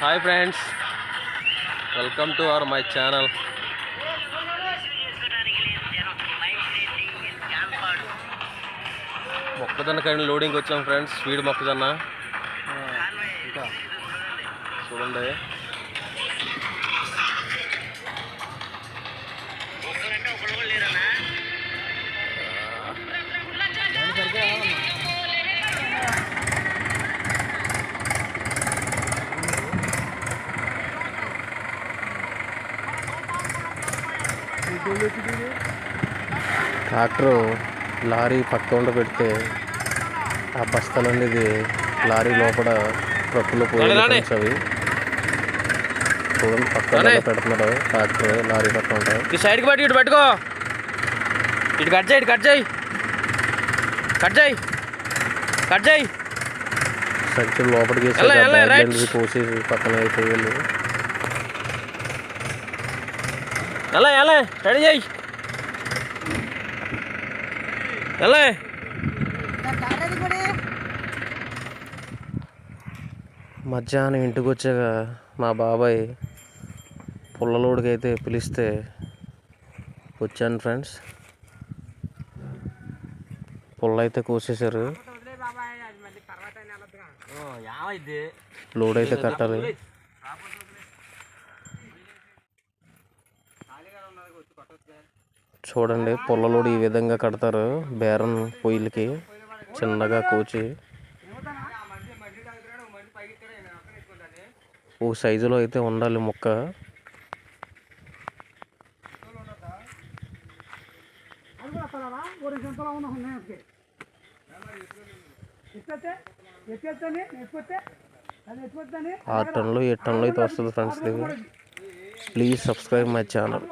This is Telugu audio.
Hi friends, welcome to my channel. మొక్కజొన్న కానీ లోడింగ్ వచ్చాం ఫ్రెండ్స్. స్వీడ్ మొక్కజొన్న చూడండి. ట్రాక్టర్ లారీ పక్క ఉండ పెడితే ఆ బస్తాలు అనేది లారీ లోపల ట్రక్కులో పోయి అవి చూడండి. పక్కన పెడుతున్నారు ట్రాక్టర్ లారీ పక్క ఉంటాయి. సైడ్కి పట్టి ఇటు పెట్టుకో, ఇటు కట్ చేయి, కట్ చేయి, కట్ చేయి, కట్ చేయి. సంచులు లోపలికి వేసి పోసేసి పక్కన అయిపోయాలి. ఎలా ఎలా రెడీ చేయి, ఎలా. మధ్యాహ్నం ఇంటికి వచ్చాక మా బాబాయ్ పుల్లలోడికి అయితే పిలిస్తే వచ్చాను ఫ్రెండ్స్. పుల్ల అయితే కోసేశారు. లోడ్ అయితే కట్టాలి. చూడండి, పుల్లలోడు ఈ విధంగా కడతారు. బేరం పొయ్యిలకి చిన్నగా కోచి ఓ సైజులో అయితే ఉండాలి ముక్క. ఆ 6 టన్నులు 7 టన్నులు అయితే వస్తుంది friends. Please subscribe my channel.